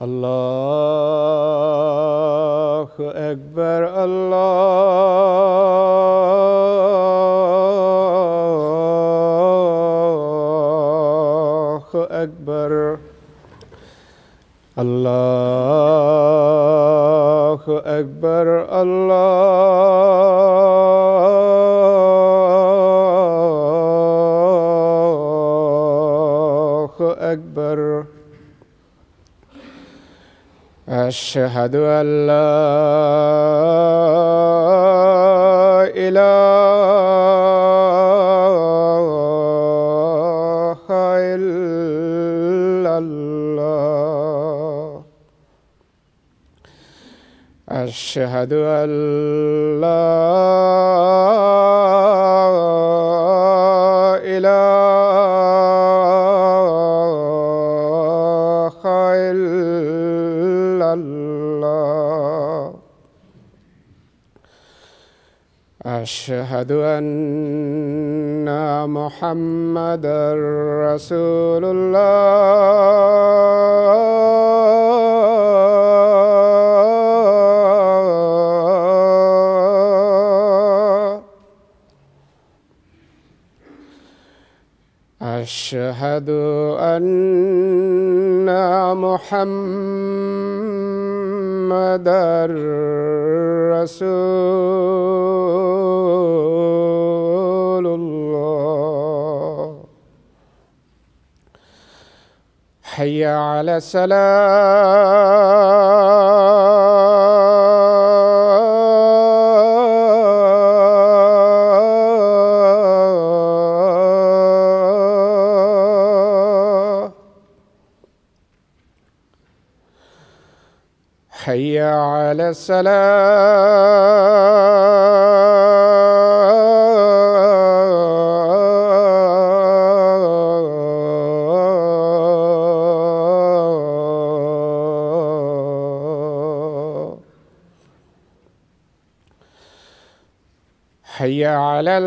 الله أكبر الله أكبر الله أكبر الله أكبر أشهد أن لا إله إلا الله أشهد أن لا إله إلا الله أشهد أن محمدًا رسول الله أشهد أن محمدًا رسول الله حي على الصلاة حي على الصلاة حي على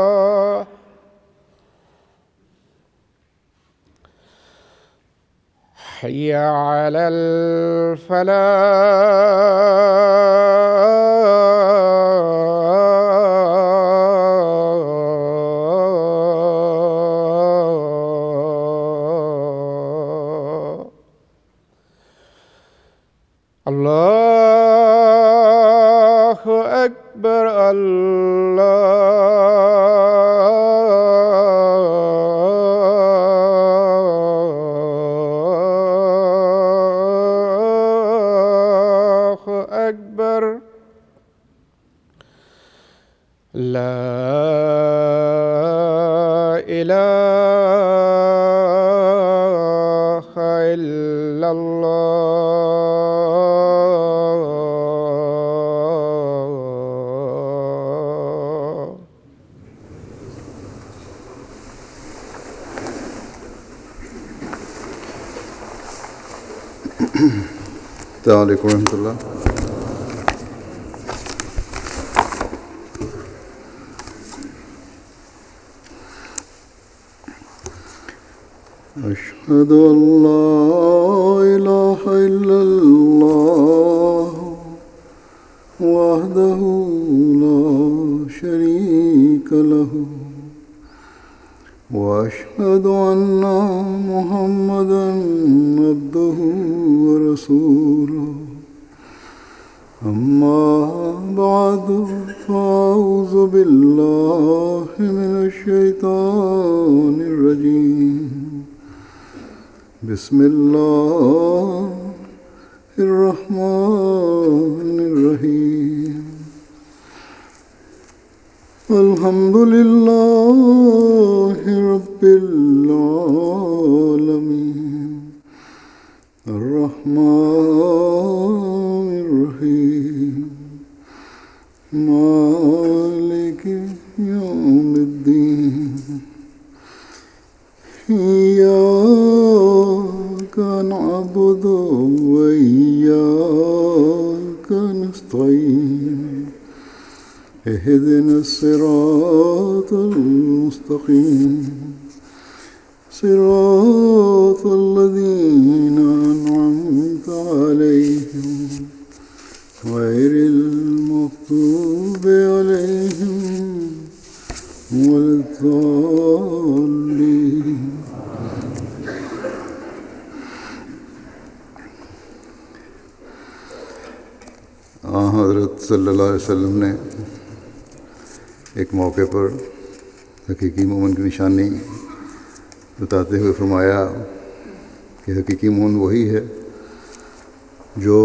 الفلاح حي على الفلاح الله أكبر الله أكبر لا إله إلا الله السلام عليكم ورحمة الله. أشهد أن لا إله إلا الله وحده لا شريك له وأشهد أن محمدًا عبده ورسوله أما بعد فأعوذ بالله من الشيطان الرجيم بسم الله الرحمن الرحيم الحمد لله رب العالمين الرحمن الرحيم مالك يوم الدين إياك نعبد وإياك نستعين اهدنا الصراط المستقيم صراط الذين أنعمت عليهم غير المغضوب عليهم ولا الضالين. حضرت صلی اللہ علیہ وسلم نے ایک موقع پر حقیقی مومن کی نشانی بتاتے ہوئے فرمایا کہ حقیقی مومن وہی ہے جو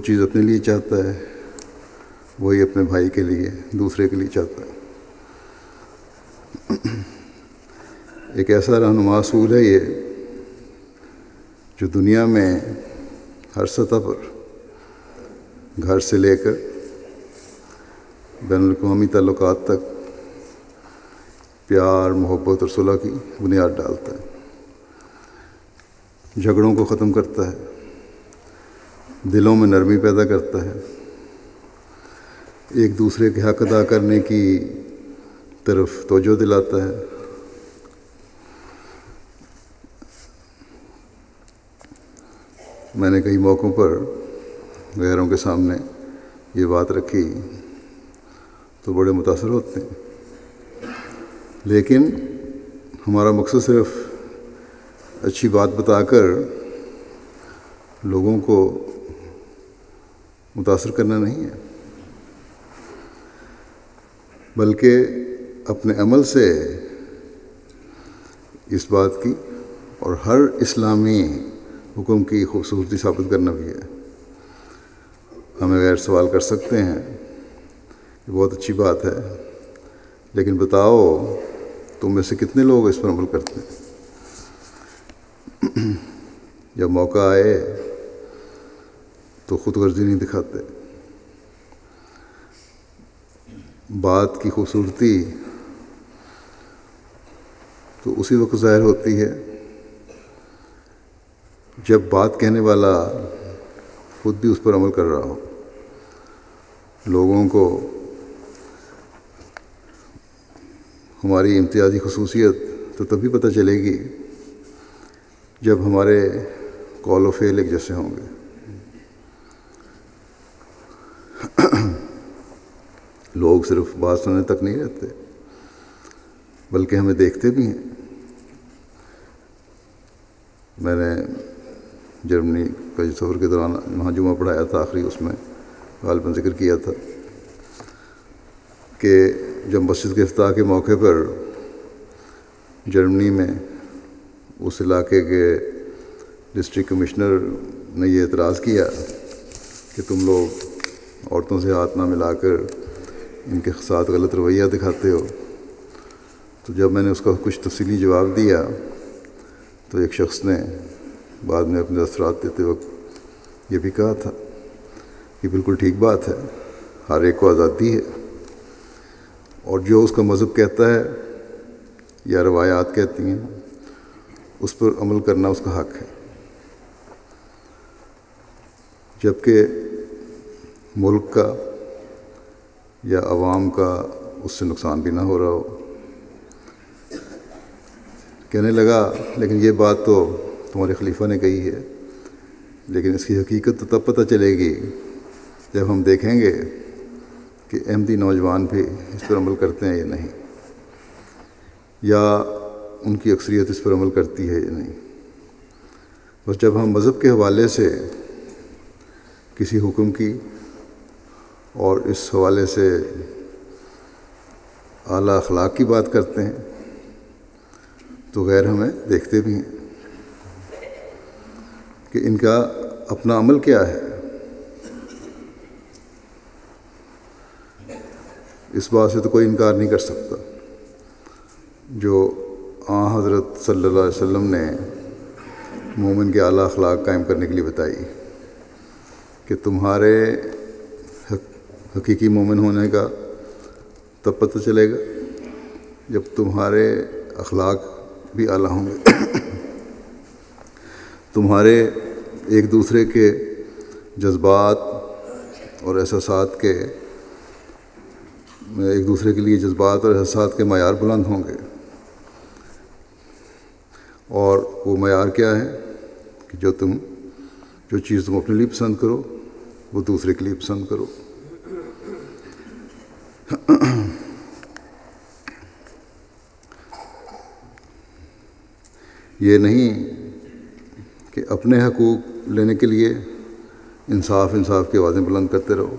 چیز اپنے لیے چاہتا ہے وہی اپنے بھائی کے لیے دوسرے کے لیے چاہتا ہے. ایک ایسا رہنما اصول ہے یہ جو دنیا میں ہر سطح پر گھر سے لے کر بین الاقوامی تعلقات تک پیار محبت اور صلح کی بنیاد ڈالتا ہے، جھگڑوں کو ختم کرتا ہے، دلوں میں نرمی پیدا کرتا ہے، ایک دوسرے کے حق ادا کرنے کی طرف توجہ دلاتا ہے. میں نے کئی موقعوں پر غیروں کے سامنے یہ بات رکھی تو بڑے متاثر ہوتے ہیں، لیکن ہمارا مقصد صرف اچھی بات بتا کر لوگوں کو متاثر کرنا نہیں ہے، بلکہ اپنے عمل سے اس بات کی اور ہر اسلامی حکم کی خوبصورتی ثابت کرنا بھی ہے. ہمیں غیر سوال کر سکتے ہیں یہ بہت اچھی بات ہے، لیکن بتاؤ تم میں سے کتنے لوگ اس پر عمل کرتے ہیں؟ جب موقع آئے تو خود غرضی نہیں دکھاتے. بات کی خوبصورتی تو اسی وقت ظاہر ہوتی ہے جب بات کہنے والا خود بھی اس پر عمل کر رہا ہو. لوگوں کو ہماری امتیازی خصوصیت تو تبھی پتہ چلے گی جب ہمارے قول و فعل ایک جیسے ہوں گے. لوگ صرف بات سننے تک نہیں رہتے بلکہ ہمیں دیکھتے بھی ہیں. میں نے جرمنی کا سفر کے دوران وہاں جمعہ پڑھایا تھا، آخری اس میں غالباً ذکر کیا تھا کہ جب مسجد کے افتتاح کے موقع پر جرمنی میں اس علاقے کے ڈسٹرکٹ کمشنر نے یہ اعتراض کیا کہ تم لوگ عورتوں سے ہاتھ نہ ملا کر ان کے ساتھ غلط رویہ دکھاتے ہو، تو جب میں نے اس کا کچھ تفصیلی جواب دیا تو ایک شخص نے بعد میں اپنے اثرات دیتے وقت یہ بھی کہا تھا کہ بالکل ٹھیک بات ہے، ہر ایک کو آزادی ہے اور جو اس کا مذہب کہتا ہے یا روایات کہتی ہیں اس پر عمل کرنا اس کا حق ہے، جبکہ ملک کا یا عوام کا اس سے نقصان بھی نہ ہو رہا ہو. کہنے لگا لیکن یہ بات تو تمہارے خلیفہ نے کہی ہے، لیکن اس کی حقیقت تو تب پتہ چلے گی جب ہم دیکھیں گے کہ احمدی نوجوان بھی اس پر عمل کرتے ہیں یا نہیں، یا ان کی اکثریت اس پر عمل کرتی ہے یا نہیں. بس جب ہم مذہب کے حوالے سے کسی حکم کی اور اس حوالے سے اعلیٰ اخلاق کی بات کرتے ہیں تو غیر ہمیں دیکھتے بھی ہیں کہ ان کا اپنا عمل کیا ہے. اس بات سے تو کوئی انکار نہیں کر سکتا جو حضرت صلی اللہ علیہ وسلم نے مومن کے اعلیٰ اخلاق قائم کرنے کے لیے بتائی کہ تمہارے حقیقی مومن ہونے کا تب پتہ چلے گا جب تمہارے اخلاق بھی اعلیٰ ہوں گے، تمہارے ایک دوسرے کے جذبات اور احساسات کے ایک دوسرے کے لیے جذبات اور احساسات کے معیار بلند ہوں گے. اور وہ معیار کیا ہے کہ جو چیز تم اپنے لیے پسند کرو وہ دوسرے کے لیے پسند کرو. یہ نہیں کہ اپنے حقوق لینے کے لیے انصاف کی آوازیں بلند کرتے رہو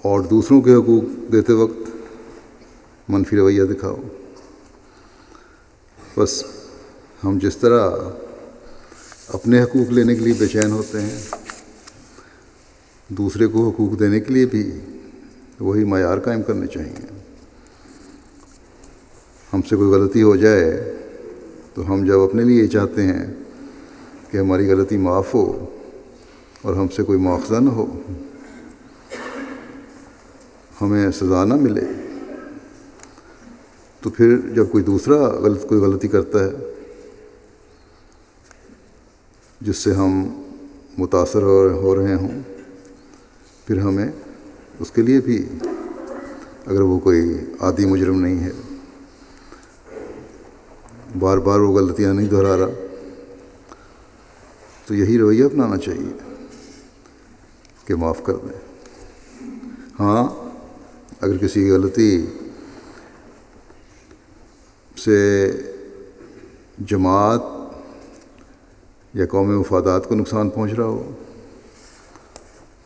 اور دوسروں کے حقوق دیتے وقت منفی رویہ دکھاؤ. بس ہم جس طرح اپنے حقوق لینے کے لیے بے چین ہوتے ہیں دوسرے کو حقوق دینے کے لیے بھی وہی معیار قائم کرنے چاہیے. ہم سے کوئی غلطی ہو جائے تو ہم جب اپنے لیے یہ چاہتے ہیں کہ ہماری غلطی معاف ہو اور ہم سے کوئی مواخذہ نہ ہو، ہمیں سزا نہ ملے، تو پھر جب کوئی دوسرا کوئی غلطی کرتا ہے جس سے ہم متاثر ہو رہے ہوں، پھر ہمیں اس کے لیے بھی، اگر وہ کوئی عادی مجرم نہیں ہے، بار بار وہ غلطیاں نہیں دہرا رہا، تو یہی رویہ اپنانا چاہیے کہ معاف کر دیں. ہاں، اگر کسی کی غلطی سے جماعت یا قومی مفادات کو نقصان پہنچ رہا ہو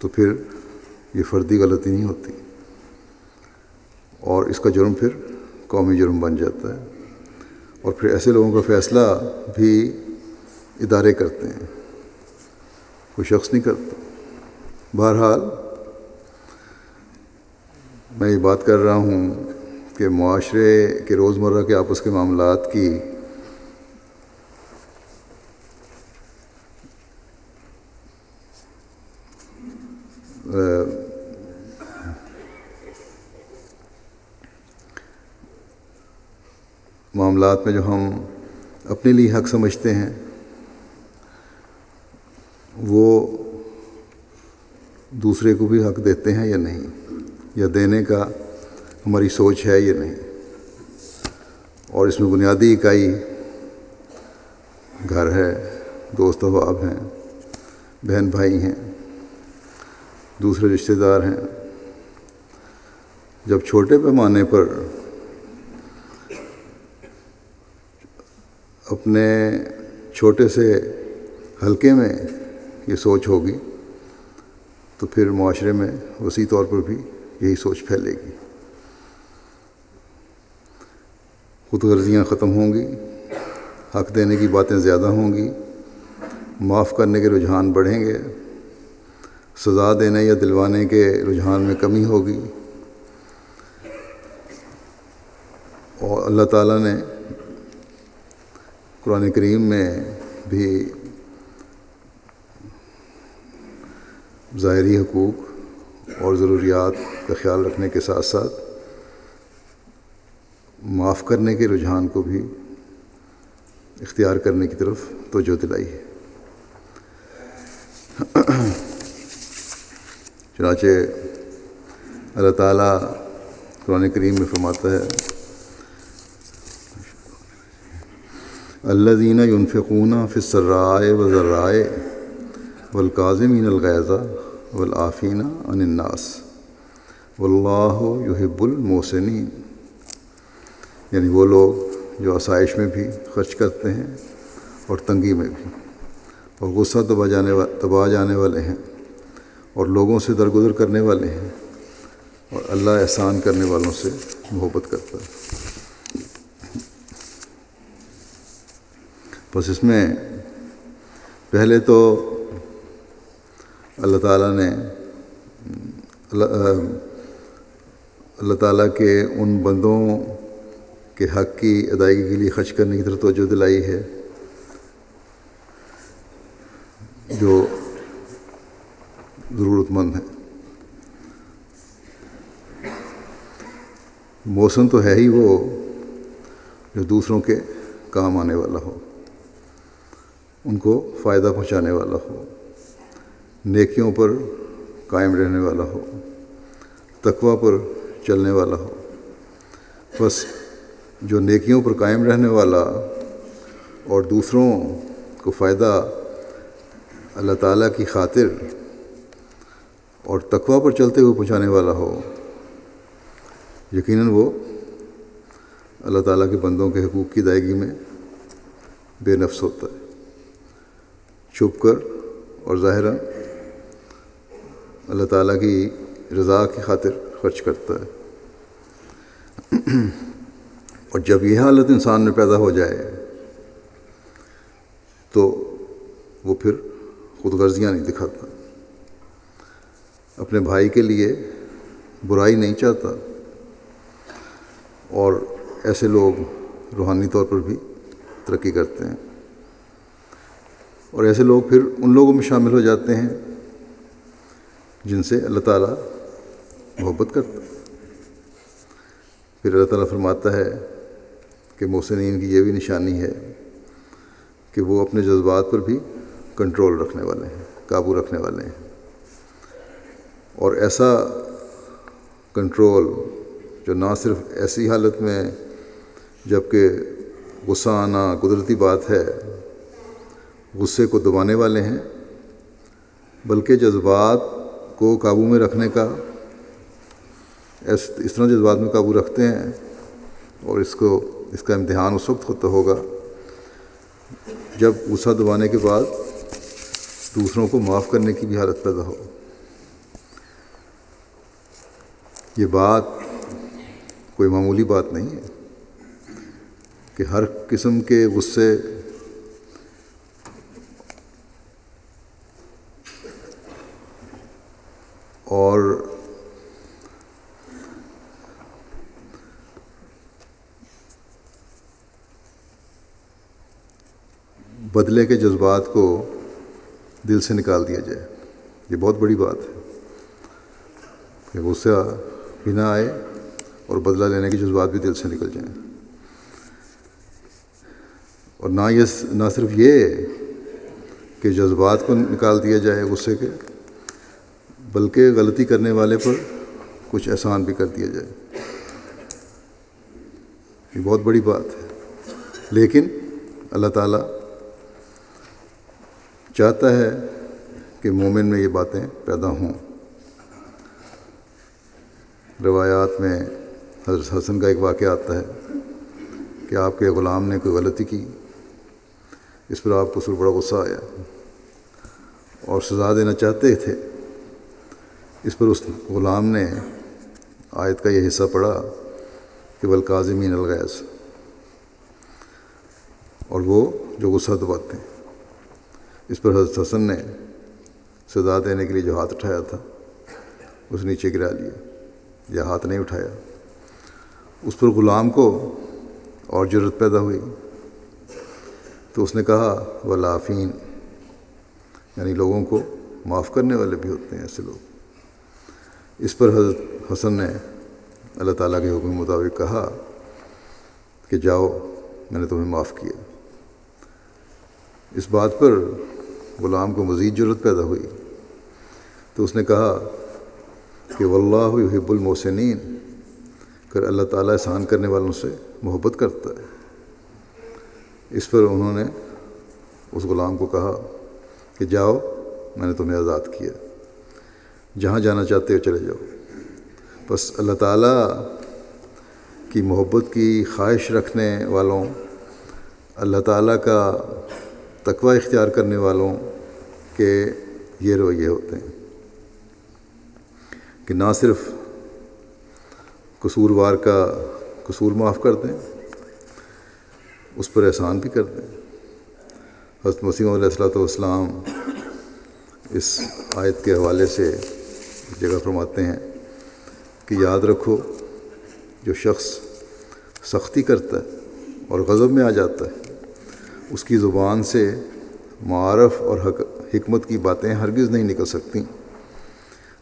تو پھر یہ فردی غلطی نہیں ہوتی اور اس کا جرم پھر قومی جرم بن جاتا ہے، اور پھر ایسے لوگوں کا فیصلہ بھی ادارے کرتے ہیں، کوئی شخص نہیں کرتا. بہرحال میں یہ بات کر رہا ہوں کہ معاشرے کے روزمرہ کے آپس کے معاملات کی معاملات میں جو ہم اپنے لیے حق سمجھتے ہیں وہ دوسرے کو بھی حق دیتے ہیں یا نہیں، یا دینے کا ہماری سوچ ہے یا نہیں. اور اس میں بنیادی اکائی گھر ہے، دوست احباب ہیں، بہن بھائی ہیں، دوسرے رشتہ دار ہیں. جب چھوٹے پیمانے پر اپنے چھوٹے سے حلقے میں یہ سوچ ہوگی تو پھر معاشرے میں وسیع طور پر بھی یہی سوچ پھیلے گی. خود غرضیاں ختم ہوں گی، حق دینے کی باتیں زیادہ ہوں گی، معاف کرنے کے رجحان بڑھیں گے، سزا دینے یا دلوانے کے رجحان میں کمی ہوگی. اور اللہ تعالیٰ نے قرآن کریم میں بھی ظاہری حقوق اور ضروریات کا خیال رکھنے کے ساتھ ساتھ معاف کرنے کے رجحان کو بھی اختیار کرنے کی طرف توجہ دلائی ہے. چنانچہ اللہ تعالیٰ قرآن کریم میں فرماتا ہے الذین ينفقون فی السراء والضراء والکاظمین الغیظ والعافین عن الناس واللہ یحب المحسنین. یعنی وہ لوگ جو آسائش میں بھی خرچ کرتے ہیں اور تنگی میں بھی، اور غصہ دبا جانے والے ہیں، اور لوگوں سے درگزر کرنے والے ہیں، اور اللہ احسان کرنے والوں سے محبت کرتا ہے. بس اس میں پہلے تو اللہ تعالیٰ نے اللہ تعالیٰ کے ان بندوں کے حق کی ادائیگی کے لیے خرچ کرنے کی طرف توجہ دلائی ہے جو ضرورت مند ہیں. محسن تو ہے ہی وہ جو دوسروں کے کام آنے والا ہو، ان کو فائدہ پہنچانے والا ہو. نیکیوں پر قائم رہنے والا ہو، تقوی پر چلنے والا ہو۔ بس جو نیکیوں پر قائم رہنے والا اور دوسروں کو فائدہ اللہ تعالیٰ کی خاطر اور تقوی پر چلتے ہوئے پہنچانے والا ہو، یقیناً وہ اللہ تعالیٰ کے بندوں کے حقوق کی ادائیگی میں بے نفس ہوتا ہے، چھپ کر اور ظاہراً اللہ تعالیٰ کی رضا کی خاطر خرچ کرتا ہے۔ اور جب یہ حالت انسان میں پیدا ہو جائے تو وہ پھر خود غرضیاں نہیں دکھاتا، اپنے بھائی کے لیے برائی نہیں چاہتا، اور ایسے لوگ روحانی طور پر بھی ترقی کرتے ہیں، اور ایسے لوگ پھر ان لوگوں میں شامل ہو جاتے ہیں جن سے اللہ تعالیٰ محبت کرتا ہے۔ پھر اللہ تعالیٰ فرماتا ہے کہ محسنین کی یہ بھی نشانی ہے کہ وہ اپنے جذبات پر بھی کنٹرول رکھنے والے ہیں، قابو رکھنے والے ہیں، اور ایسا کنٹرول جو نہ صرف ایسی حالت میں جب کہ غصہ آنا قدرتی بات ہے، غصے کو دبانے والے ہیں، بلکہ جذبات کو قابو میں رکھنے کا اس طرح جذبات میں قابو رکھتے ہیں، اور اس کا امتحان اس وقت ہوتا ہوگا جب غصہ دبانے کے بعد دوسروں کو معاف کرنے کی بھی حالت پیدا ہو۔ یہ بات کوئی معمولی بات نہیں ہے کہ ہر قسم کے غصے اور بدلے کے جذبات کو دل سے نکال دیا جائے۔ یہ بہت بڑی بات ہے کہ غصہ بھی نہ آئے اور بدلہ لینے کے جذبات بھی دل سے نکل جائیں، اور نہ صرف یہ کہ جذبات کو نکال دیا جائے غصے کے، بلکہ غلطی کرنے والے پر کچھ احسان بھی کر دیا جائے۔ یہ بہت بڑی بات ہے، لیکن اللہ تعالیٰ چاہتا ہے کہ مومن میں یہ باتیں پیدا ہوں۔ روایات میں حضرت حسن کا ایک واقعہ آتا ہے کہ آپ کے غلام نے کوئی غلطی کی، اس پر آپ کو اس پر بڑا غصہ آیا اور سزا دینا چاہتے تھے۔ اس پر اس غلام نے آیت کا یہ حصہ پڑھا کہ والکاظمین الغیظ، اور وہ جو غصہ دباتے ہیں۔ اس پر حضرت حسن نے سزا دینے کے لیے جو ہاتھ اٹھایا تھا اس نیچے گرا لیا، یا ہاتھ نہیں اٹھایا۔ اس پر غلام کو اور جرأت پیدا ہوئی تو اس نے کہا والعافین، یعنی لوگوں کو معاف کرنے والے بھی ہوتے ہیں ایسے لوگ۔ اس پر حضرت حسن نے اللہ تعالیٰ کے حکم مطابق کہا کہ جاؤ، میں نے تمہیں معاف کیا۔ اس بات پر غلام کو مزید جرأت پیدا ہوئی تو اس نے کہا کہ واللہ یحب المحسنین، کہ اللہ تعالیٰ احسان کرنے والوں سے محبت کرتا ہے۔ اس پر انہوں نے اس غلام کو کہا کہ جاؤ، میں نے تمہیں آزاد کیا، جہاں جانا چاہتے ہو چلے جاؤ۔ بس اللہ تعالیٰ کی محبت کی خواہش رکھنے والوں، اللہ تعالیٰ کا تقوی اختیار کرنے والوں کے یہ رویے ہوتے ہیں کہ نہ صرف قصوروار کا قصور معاف کر دیں، اس پر احسان بھی کر دیں۔ حضرت مسیح علیہ الصلوۃ والسلام اس آیت کے حوالے سے ایک جگہ فرماتے ہیں کہ یاد رکھو، جو شخص سختی کرتا ہے اور غضب میں آ جاتا ہے، اس کی زبان سے معارف اور حکمت کی باتیں ہرگز نہیں نکل سکتیں۔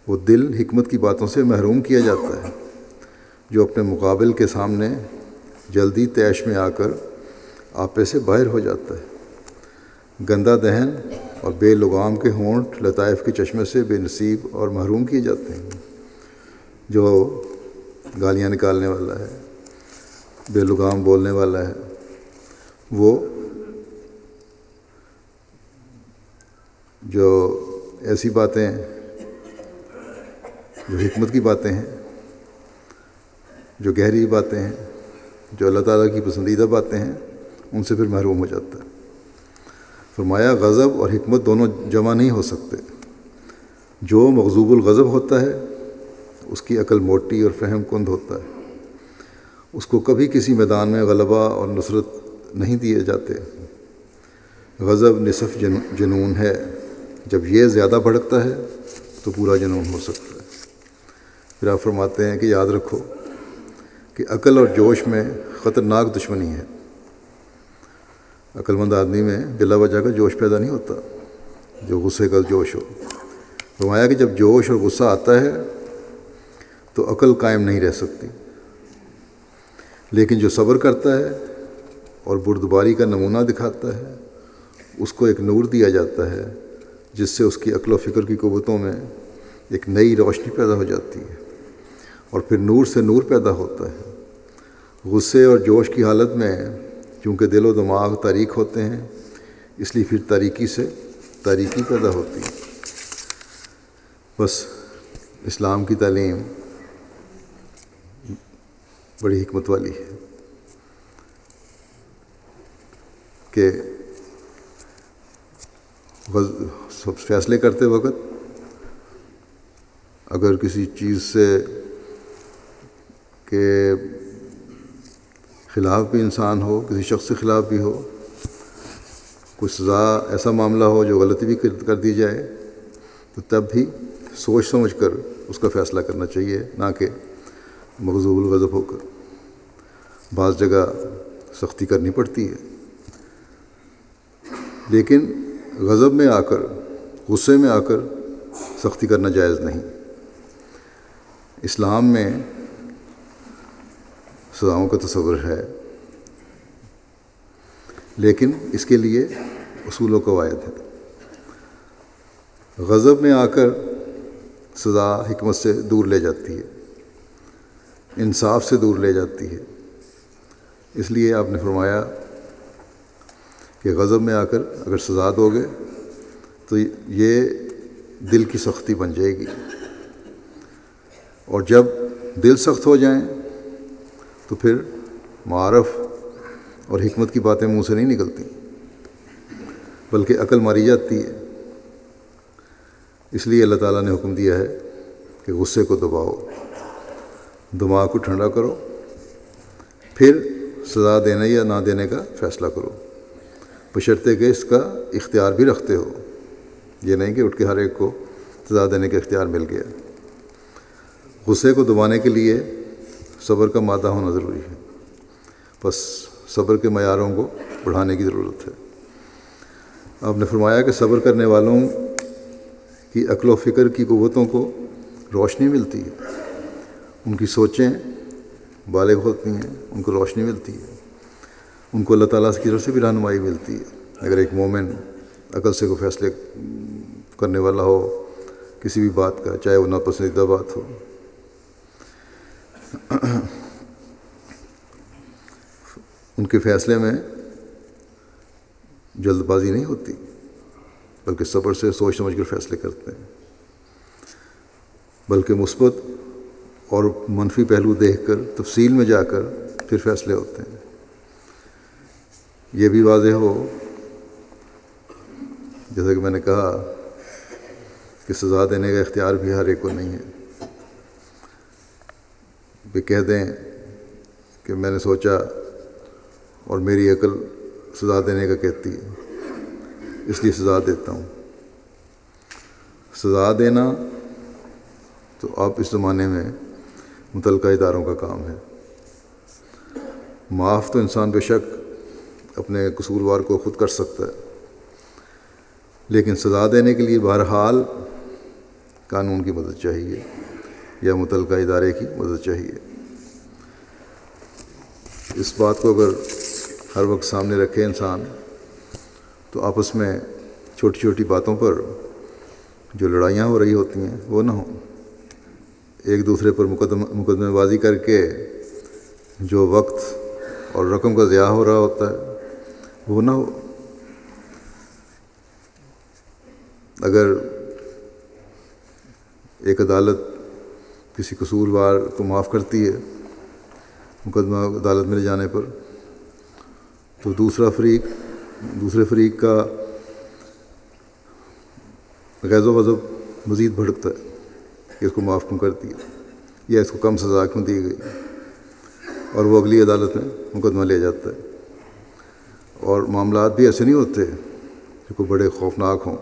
وہ دل حکمت کی باتوں سے محروم کیا جاتا ہے جو اپنے مقابل کے سامنے جلدی طیش میں آ کر آپے سے باہر ہو جاتا ہے۔ گندا دہن اور بے لگام کے ہونٹ لطائف کے چشمے سے بے نصیب اور محروم کیے جاتے ہیں۔ جو گالیاں نکالنے والا ہے، بے لگام بولنے والا ہے، وہ جو ایسی باتیں جو حکمت کی باتیں ہیں، جو گہری باتیں ہیں، جو اللہ تعالیٰ کی پسندیدہ باتیں ہیں، ان سے پھر محروم ہو جاتا ہے۔ فرمایا غضب اور حکمت دونوں جمع نہیں ہو سکتے۔ جو مغضوب الغضب ہوتا ہے اس کی عقل موٹی اور فہم کند ہوتا ہے، اس کو کبھی کسی میدان میں غلبہ اور نصرت نہیں دیے جاتے۔ غضب نصف جنون ہے، جب یہ زیادہ بھڑکتا ہے تو پورا جنون ہو سکتا ہے۔ پھر آپ فرماتے ہیں کہ یاد رکھو کہ عقل اور جوش میں خطرناک دشمنی ہے۔ عقل مند آدمی میں بلا وجہ کا جوش پیدا نہیں ہوتا، جو غصے کا جوش ہو۔ فرمایا کہ جب جوش اور غصہ آتا ہے تو عقل قائم نہیں رہ سکتی، لیکن جو صبر کرتا ہے اور بردباری کا نمونہ دکھاتا ہے اس کو ایک نور دیا جاتا ہے جس سے اس کی عقل و فکر کی قوتوں میں ایک نئی روشنی پیدا ہو جاتی ہے، اور پھر نور سے نور پیدا ہوتا ہے۔ غصے اور جوش کی حالت میں چونکہ دل و دماغ تاریک ہوتے ہیں، اس لیے پھر تاریکی سے تاریکی پیدا ہوتی ہے۔ بس اسلام کی تعلیم بڑی حکمت والی ہے کہ سب فیصلے کرتے وقت اگر کسی چیز سے کے خلاف بھی انسان ہو، کسی شخص کے خلاف بھی ہو، کوئی سزا ایسا معاملہ ہو جو غلطی بھی کر دی جائے، تو تب بھی سوچ سمجھ کر اس کا فیصلہ کرنا چاہیے، نہ کہ مغضوب الغضب ہو کر۔ بعض جگہ سختی کرنی پڑتی ہے، لیکن غضب میں آ کر، غصے میں آ کر سختی کرنا جائز نہیں۔ اسلام میں سزاؤں کا تصور ہے، لیکن اس کے لیے اصول و قواعد ہیں۔ غضب میں آ کر سزا حکمت سے دور لے جاتی ہے، انصاف سے دور لے جاتی ہے۔ اس لیے آپ نے فرمایا کہ غضب میں آ کر اگر سزا دو گے تو یہ دل کی سختی بن جائے گی، اور جب دل سخت ہو جائیں تو پھر معارف اور حکمت کی باتیں منہ سے نہیں نکلتی، بلکہ عقل ماری جاتی ہے۔ اس لیے اللہ تعالیٰ نے حکم دیا ہے کہ غصے کو دباؤ، دماغ کو ٹھنڈا کرو، پھر سزا دینے یا نہ دینے کا فیصلہ کرو، بشرطے کہ اس کا اختیار بھی رکھتے ہو۔ یہ نہیں کہ اٹھ کے ہر ایک کو سزا دینے کا اختیار مل گیا۔ غصے کو دبانے کے لیے صبر کا مادہ ہونا ضروری ہے، بس صبر کے معیاروں کو بڑھانے کی ضرورت ہے۔ آپ نے فرمایا کہ صبر کرنے والوں کی عقل و فکر کی قوتوں کو روشنی ملتی ہے، ان کی سوچیں بالغ ہوتی ہیں، ان کو روشنی ملتی ہے، ان کو اللہ تعالیٰ کی طرف سے بھی رہنمائی ملتی ہے۔ اگر ایک مومن عقل سے کوئی فیصلے کرنے والا ہو کسی بھی بات کا، چاہے وہ ناپسندیدہ بات ہو، ان کے فیصلے میں جلد بازی نہیں ہوتی، بلکہ صبر سے سوچ سمجھ کر فیصلے کرتے ہیں، بلکہ مثبت اور منفی پہلو دیکھ کر تفصیل میں جا کر پھر فیصلے ہوتے ہیں۔ یہ بھی واضح ہو، جیسا کہ میں نے کہا کہ سزا دینے کا اختیار بھی ہر ایک کو نہیں ہے۔ بھی کہہ دیں کہ میں نے سوچا اور میری عقل سزا دینے کا کہتی ہے، اس لیے سزا دیتا ہوں۔ سزا دینا تو اب اس زمانے میں متعلقہ اداروں کا کام ہے۔ معاف تو انسان بے شک اپنے قصوروار کو خود کر سکتا ہے، لیکن سزا دینے کے لیے بہرحال قانون کی مدد چاہیے یا متعلقہ ادارے کی مدد چاہیے۔ اس بات کو اگر ہر وقت سامنے رکھے انسان تو آپس میں چھوٹی چھوٹی باتوں پر جو لڑائیاں ہو رہی ہوتی ہیں وہ نہ ہوں، ایک دوسرے پر مقدمہ بازی کر کے جو وقت اور رقم کا ضیاع ہو رہا ہوتا ہے وہ نہ ہو۔ اگر ایک عدالت کسی قصوروار کو معاف کرتی ہے مقدمہ عدالت میں لے جانے پر، تو دوسرے فریق کا غیظ و غضب مزید بھڑکتا ہے کہ اس کو معاف کیوں کر دیا یا اس کو کم سزا کیوں دی گئی، اور وہ اگلی عدالت میں مقدمہ لے جاتا ہے۔ اور معاملات بھی ایسے نہیں ہوتے کہ کوئی بڑے خوفناک ہوں،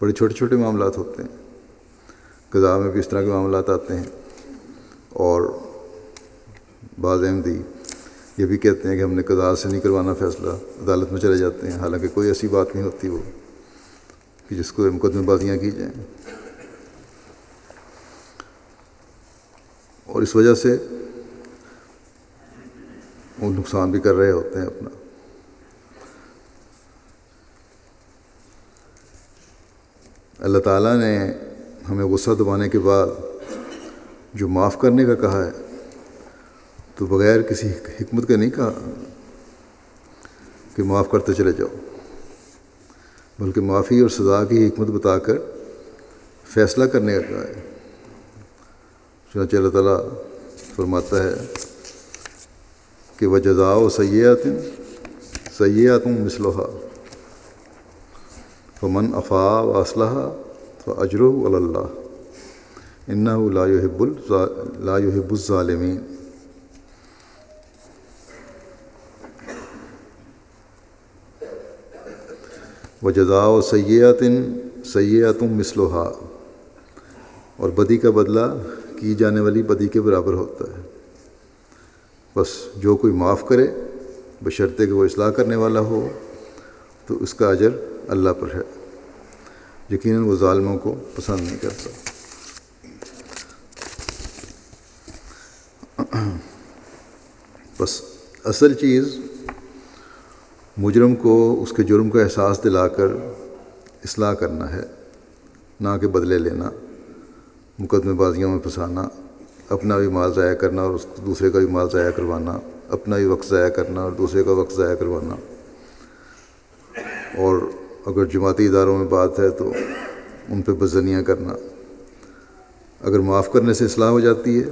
بڑے چھوٹے چھوٹے معاملات ہوتے ہیں۔ قضاء میں بھی اس طرح کے معاملات آتے ہیں، اور بعض احمدی یہ بھی کہتے ہیں کہ ہم نے قضاء سے نہیں کروانا فیصلہ، عدالت میں چلے جاتے ہیں، حالانکہ کوئی ایسی بات نہیں ہوتی وہ کہ جس کو مقدمے بازیاں کی جائیں۔ اور اس وجہ سے وہ نقصان بھی کر رہے ہوتے ہیں اپنا۔ اللہ تعالیٰ نے ہمیں غصہ دبانے کے بعد جو معاف کرنے کا کہا ہے تو بغیر کسی حکمت کے نہیں کہا کہ معاف کرتے چلے جاؤ، بلکہ معافی اور سزا کی حکمت بتا کر فیصلہ کرنے کا کہا ہے۔ چنانچہ اللہ تعالیٰ فرماتا ہے کہ وَجَزَاءُ سَیِّئَةٍ سَیِّئَةٌ مِثْلُهَا فَمَنْ عَفَا وَأَصْلَحَ فَأَجْرُهُ عَلَى اللَّهِ إِنَّهُ لَا يُحِبُّ الظَّالِمِينَ۔ وَجَزَاءُ سَیِّئَةٍ سَیِّئَةٌ مِثْلُهَا، اور بدی کا بدلہ کی جانے والی بدی کے برابر ہوتا ہے۔ بس جو کوئی معاف کرے بشرطے کہ وہ اصلاح کرنے والا ہو تو اس کا اجر اللہ پر ہے، یقیناً وہ ظالموں کو پسند نہیں کرتا۔ بس اصل چیز مجرم کو اس کے جرم کا احساس دلا کر اصلاح کرنا ہے، نہ کہ بدلے لینا، مقدمے بازیوں میں پھنسانا، اپنا بھی مال ضائع کرنا اور دوسرے کا بھی مال ضائع کروانا، اپنا بھی وقت ضائع کرنا اور دوسرے کا وقت ضائع کروانا۔ اور اگر جماعتی اداروں میں بات ہے تو ان پہ بزنیاں کرنا۔ اگر معاف کرنے سے اصلاح ہو جاتی ہے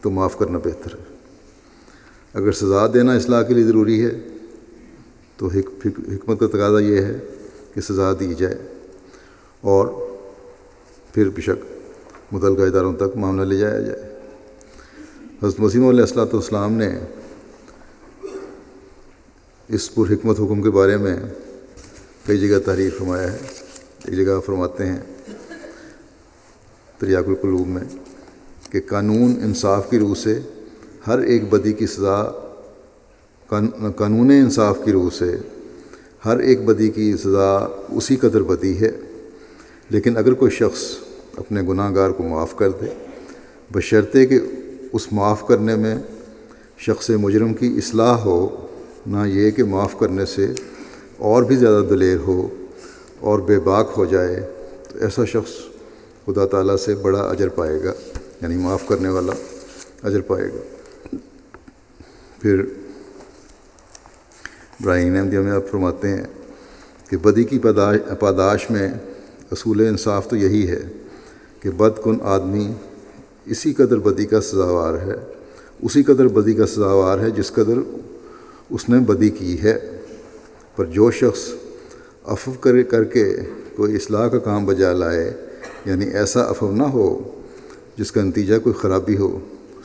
تو معاف کرنا بہتر ہے۔ اگر سزا دینا اصلاح کے لیے ضروری ہے تو حکمت کا تقاضا یہ ہے کہ سزا دی جائے اور پھر بشک متعلقہ اداروں تک معاملہ لے جایا جائے۔ حضرت مسیح علیہ الصلوۃ والسلام نے اس پر حکمت حکم کے بارے میں کئی جگہ تحریر فرمایا ہے۔ ایک جگہ فرماتے ہیں تریاق القلوب میں کہ قانون انصاف کی روح سے ہر ایک بدی کی سزا، قانون انصاف کی روح سے ہر ایک بدی کی سزا اسی قدر بدی ہے، لیکن اگر کوئی شخص اپنے گناہ گار کو معاف کر دے بشرطے کہ اس معاف کرنے میں شخص مجرم کی اصلاح ہو، نہ یہ کہ معاف کرنے سے اور بھی زیادہ دلیر ہو اور بے باک ہو جائے، تو ایسا شخص خدا تعالیٰ سے بڑا اجر پائے گا، یعنی معاف کرنے والا اجر پائے گا۔ پھر ابراہیم احمدیہ میں آپ فرماتے ہیں کہ بدی کی پاداش میں اصول انصاف تو یہی ہے کہ بد کن آدمی اسی قدر بدی کا سزاوار ہے، اسی قدر بدی کا سزاوار ہے جس قدر اس نے بدی کی ہے، پر جو شخص عفو کر کے کوئی اصلاح کا کام بجا لائے، یعنی ایسا عفو نہ ہو جس کا نتیجہ کوئی خرابی ہو،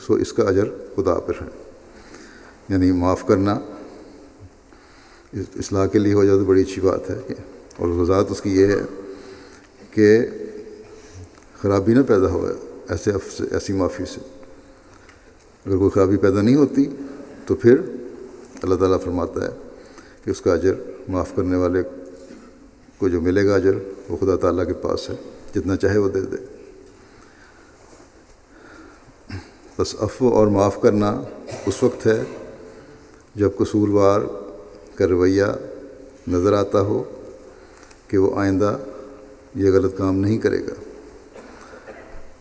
سو اس کا اجر خدا پر ہے۔ یعنی معاف کرنا اصلاح کے لیے ہو جائے تو بڑی اچھی بات ہے، اور وضاحت اس کی یہ ہے کہ خرابی نہ پیدا ہو ایسے عفو سے، ایسی معافی سے۔ اگر کوئی خرابی پیدا نہیں ہوتی تو پھر اللہ تعالیٰ فرماتا ہے کہ اس کا اجر معاف کرنے والے کو جو ملے گا اجر وہ خدا تعالیٰ کے پاس ہے، جتنا چاہے وہ دے دے۔ بس عفو اور معاف کرنا اس وقت ہے جب قصوروار کا رویہ نظر آتا ہو کہ وہ آئندہ یہ غلط کام نہیں کرے گا۔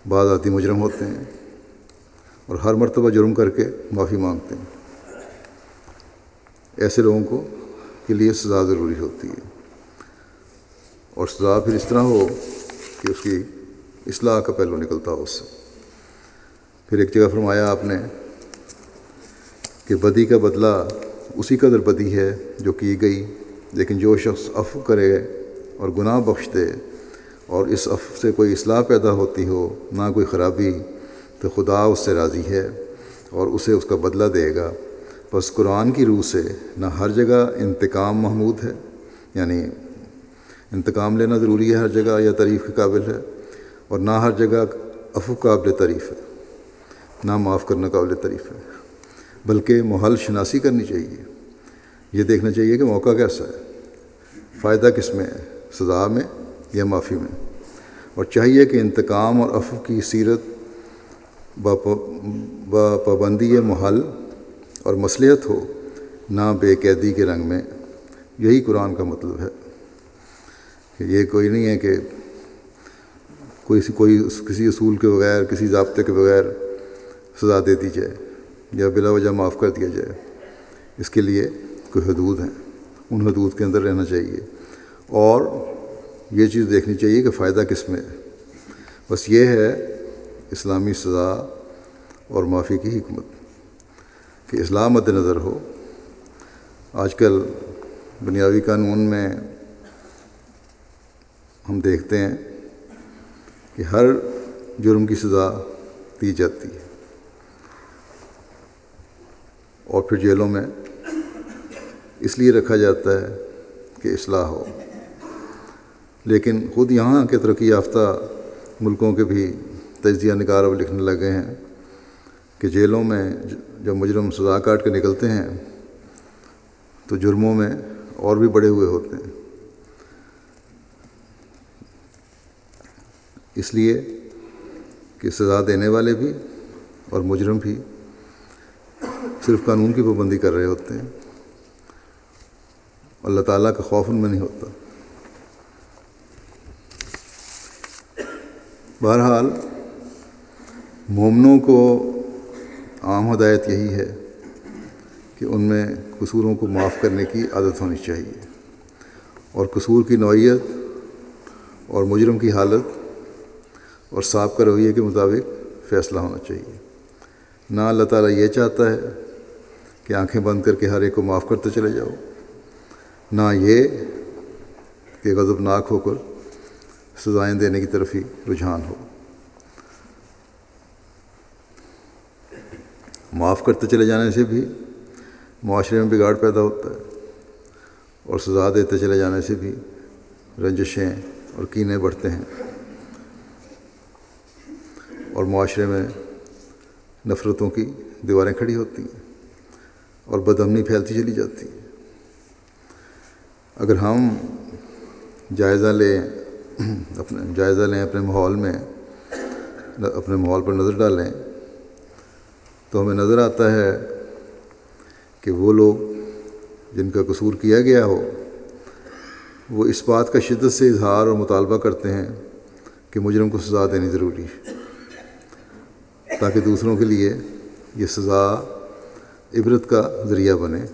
بعض آدمی مجرم ہوتے ہیں اور ہر مرتبہ جرم کر کے معافی مانگتے ہیں۔ ایسے لوگوں کو کے لیے سزا ضروری ہوتی ہے، اور سزا پھر اس طرح ہو کہ اس کی اصلاح کا پہلو نکلتا ہو اس سے۔ پھر ایک جگہ فرمایا آپ نے کہ بدی کا بدلہ اسی قدر بدی ہے جو کی گئی، لیکن جو شخص عفو کرے اور گناہ بخش دے اور اس عفو سے کوئی اصلاح پیدا ہوتی ہو، نہ کوئی خرابی، تو خدا اس سے راضی ہے اور اسے اس کا بدلہ دے گا۔ بس قرآن کی روح سے نہ ہر جگہ انتقام محمود ہے، یعنی انتقام لینا ضروری ہے ہر جگہ یا تعریف کے قابل ہے، اور نہ ہر جگہ عفو قابل تعریف ہے، نہ معاف کرنا قابل تعریف ہے، بلکہ محل شناسی کرنی چاہیے۔ یہ دیکھنا چاہیے کہ موقع کیسا ہے، فائدہ کس میں ہے، سزا میں یا معافی میں، اور چاہیے کہ انتقام اور عفو کی سیرت پابندی محل اور مصلحت ہو، نہ بے قیدی کے رنگ میں۔ یہی قرآن کا مطلب ہے کہ یہ کوئی نہیں ہے کہ کسی اصول کے بغیر، کسی ضابطے کے بغیر سزا دے دی جائے یا بلا وجہ معاف کر دیا جائے۔ اس کے لیے کوئی حدود ہیں، ان حدود کے اندر رہنا چاہیے، اور یہ چیز دیکھنی چاہیے کہ فائدہ کس میں ہے۔ بس یہ ہے اسلامی سزا اور معافی کی حکمت، کہ اصلاح مد نظر ہو۔ آج کل دنیاوی قانون میں ہم دیکھتے ہیں کہ ہر جرم کی سزا دی جاتی ہے، اور پھر جیلوں میں اس لیے رکھا جاتا ہے کہ اصلاح ہو۔ لیکن خود یہاں کے ترقی یافتہ ملکوں کے بھی تجزیہ نگار اب لکھنے لگے ہیں کہ جیلوں میں جب مجرم سزا کاٹ کے نکلتے ہیں تو جرموں میں اور بھی بڑے ہوئے ہوتے ہیں، اس لیے کہ سزا دینے والے بھی اور مجرم بھی صرف قانون کی پابندی کر رہے ہوتے ہیں، اللہ تعالیٰ کا خوف ان میں نہیں ہوتا۔ بہرحال مومنوں کو عام ہدایت یہی ہے کہ ان میں قصوروں کو معاف کرنے کی عادت ہونی چاہیے، اور قصور کی نوعیت اور مجرم کی حالت اور سابقہ رویے کے مطابق فیصلہ ہونا چاہیے۔ نہ اللہ تعالیٰ یہ چاہتا ہے کہ آنکھیں بند کر کے ہر ایک کو معاف کرتے چلے جاؤ، نہ یہ کہ غضبناک ہو کر سزائیں دینے کی طرف ہی رجحان ہو۔ معاف کرتے چلے جانے سے بھی معاشرے میں بگاڑ پیدا ہوتا ہے، اور سزا دیتے چلے جانے سے بھی رنجشیں اور کینے بڑھتے ہیں، اور معاشرے میں نفرتوں کی دیواریں کھڑی ہوتی ہیں اور بدامنی پھیلتی چلی جاتی ہے۔ اگر ہم جائزہ لیں اپنے ماحول میں، اپنے ماحول پر نظر ڈالیں، تو ہمیں نظر آتا ہے کہ وہ لوگ جن کا قصور کیا گیا ہو، وہ اس بات کا شدت سے اظہار اور مطالبہ کرتے ہیں کہ مجرم کو سزا دینی ضروری ہے، تاکہ دوسروں کے لیے یہ سزا عبرت کا ذریعہ بنے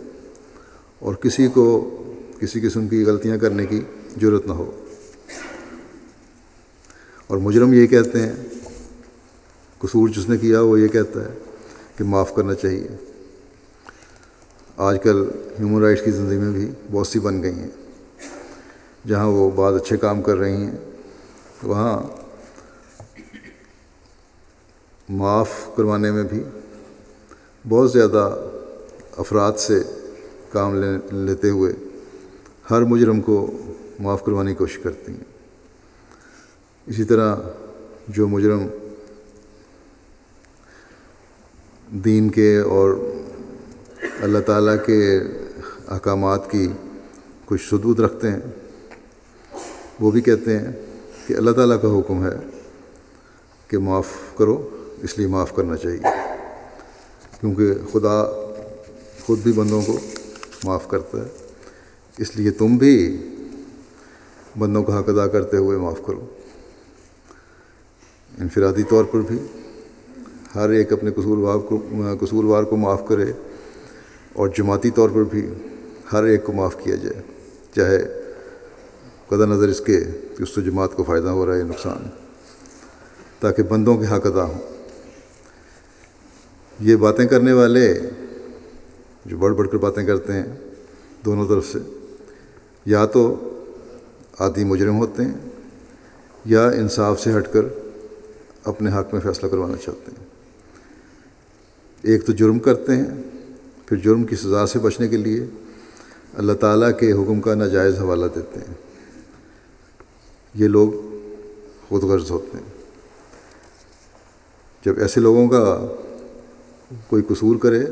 اور کسی کو کسی قسم کی غلطیاں کرنے کی جرت نہ ہو۔ اور مجرم یہ کہتے ہیں، قصور جس نے کیا وہ یہ کہتا ہے کہ معاف کرنا چاہیے۔ آج کل ہیومن رائٹس کی تنظیمیں بھی بہت سی بن گئی ہیں، جہاں وہ بعض اچھے کام کر رہی ہیں، وہاں معاف کروانے میں بھی بہت زیادہ افراد سے کام لیتے ہوئے ہر مجرم کو معاف کروانے کی کوشش کرتی ہیں۔ اسی طرح جو مجرم دین کے اور اللہ تعالیٰ کے احکامات کی کچھ شدود رکھتے ہیں، وہ بھی کہتے ہیں کہ اللہ تعالیٰ کا حکم ہے کہ معاف کرو، اس لیے معاف کرنا چاہیے، کیونکہ خدا خود بھی بندوں کو معاف کرتا ہے، اس لیے تم بھی بندوں کا حق ادا کرتے ہوئے معاف کرو۔ انفرادی طور پر بھی ہر ایک اپنے قصوروار کو معاف کرے، اور جماعتی طور پر بھی ہر ایک کو معاف کیا جائے، چاہے قطع نظر اس کے کہ اس سے جماعت کو فائدہ ہو رہا ہے یا نقصان، تاکہ بندوں کے حق ادا ہوں۔ یہ باتیں کرنے والے جو بڑھ بڑھ کر باتیں کرتے ہیں دونوں طرف سے، یا تو عادی مجرم ہوتے ہیں یا انصاف سے ہٹ کر اپنے حق میں فیصلہ کروانا چاہتے ہیں۔ ایک تو جرم کرتے ہیں، پھر جرم کی سزا سے بچنے کے لیے اللہ تعالیٰ کے حکم کا ناجائز حوالہ دیتے ہیں۔ یہ لوگ خود غرض ہوتے ہیں۔ جب ایسے لوگوں کا کوئی قصور کرے،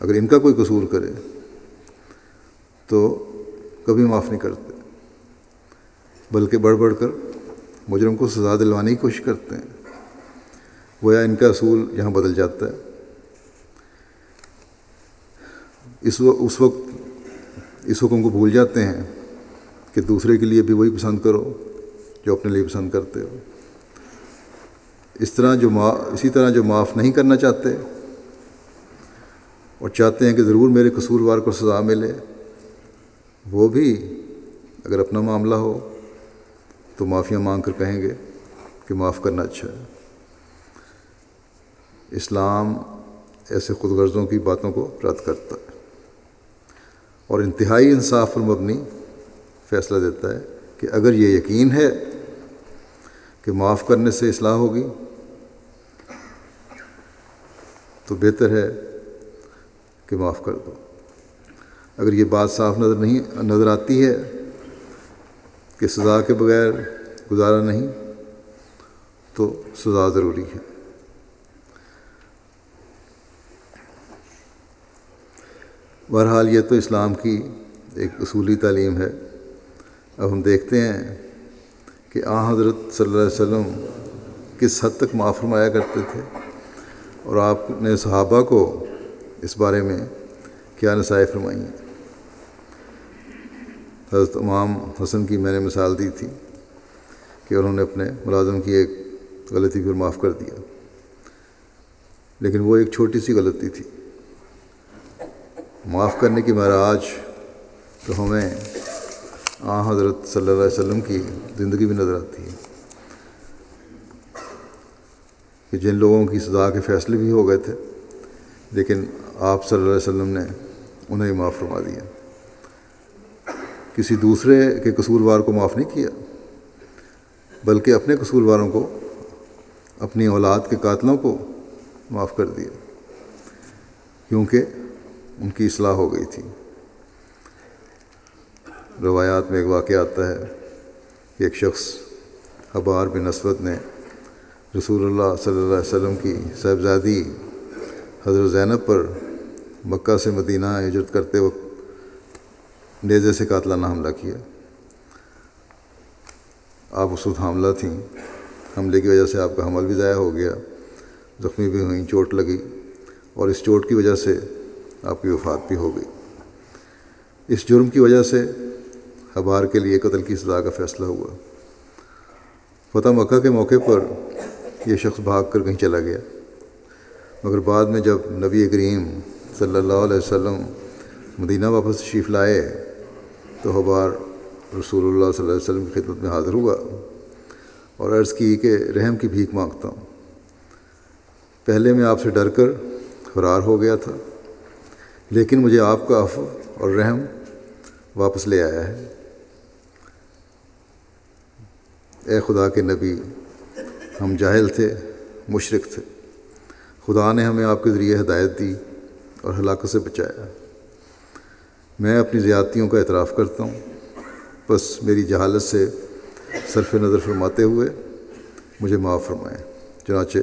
اگر ان کا کوئی قصور کرے تو کبھی معاف نہیں کرتے، بلکہ بڑھ بڑھ کر مجرم کو سزا دلوانے کی کوشش کرتے ہیں۔ گویا ان کا اصول یہاں بدل جاتا ہے۔ اس وقت اس حکم کو بھول جاتے ہیں کہ دوسرے کے لیے بھی وہی پسند کرو جو اپنے لیے پسند کرتے ہو۔ اسی طرح جو معاف نہیں کرنا چاہتے اور چاہتے ہیں کہ ضرور میرے قصوروار کو سزا ملے، وہ بھی اگر اپنا معاملہ ہو تو معافیاں مانگ کر کہیں گے کہ معاف کرنا اچھا ہے۔ اسلام ایسے خود غرضوں کی باتوں کو رد کرتا ہے اور انتہائی انصاف پر مبنی فیصلہ دیتا ہے کہ اگر یہ یقین ہے کہ معاف کرنے سے اصلاح ہوگی تو بہتر ہے کہ معاف کر دو۔ اگر یہ بات صاف نظر آتی ہے کہ سزا کے بغیر گزارا نہیں تو سزا ضروری ہے۔ بہرحال یہ تو اسلام کی ایک اصولی تعلیم ہے۔ اب ہم دیکھتے ہیں کہ حضرت صلی اللہ علیہ وسلم کس حد تک معاف فرمایا کرتے تھے، اور آپ نے صحابہ کو اس بارے میں کیا نصائح فرمائی ہیں۔ حضرت امام حسن کی میں نے مثال دی تھی کہ انہوں نے اپنے ملازم کی ایک غلطی پر معاف کر دیا، لیکن وہ ایک چھوٹی سی غلطی تھی۔ معاف کرنے کی معراج تو ہمیں حضرت صلی اللہ علیہ وسلم کی زندگی بھی نظر آتی ہے کہ جن لوگوں کی سزا کے فیصلے بھی ہو گئے تھے، لیکن آپ صلی اللہ علیہ وسلم نے انہیں معاف فرما دیا۔ کسی دوسرے کے قصوروار کو معاف نہیں کیا، بلکہ اپنے قصورواروں کو، اپنی اولاد کے قاتلوں کو معاف کر دیا، کیونکہ ان کی اصلاح ہو گئی تھی۔ روایات میں ایک واقعہ آتا ہے کہ ایک شخص حبار بن اسود نے رسول اللہ صلی اللہ علیہ وسلم کی صاحبزادی حضرت زینب پر مکہ سے مدینہ ہجرت کرتے وقت نیزے سے قاتلانہ حملہ کیا۔ آپ اس وقت حاملہ تھیں، حملے کی وجہ سے آپ کا حمل بھی ضائع ہو گیا، زخمی بھی ہوئیں، چوٹ لگی، اور اس چوٹ کی وجہ سے آپ کی وفات بھی ہو گئی۔ اس جرم کی وجہ سے حبار کے لیے قتل کی سزا کا فیصلہ ہوا۔ فتح مکہ کے موقع پر یہ شخص بھاگ کر کہیں چلا گیا، مگر بعد میں جب نبی کریم صلی اللہ علیہ وسلم مدینہ واپس تشریف لائے تو حبار رسول اللہ صلی اللہ علیہ وسلم کی خدمت میں حاضر ہوا اور عرض کی کہ رحم کی بھیک مانگتا ہوں۔ پہلے میں آپ سے ڈر کر فرار ہو گیا تھا، لیکن مجھے آپ کا عفو اور رحم واپس لے آیا ہے۔ اے خدا کے نبی، ہم جاہل تھے، مشرک تھے، خدا نے ہمیں آپ کے ذریعے ہدایت دی اور ہلاکت سے بچایا۔ میں اپنی زیادتیوں کا اعتراف کرتا ہوں، بس میری جہالت سے صرف نظر فرماتے ہوئے مجھے معاف فرمائیں۔ چنانچہ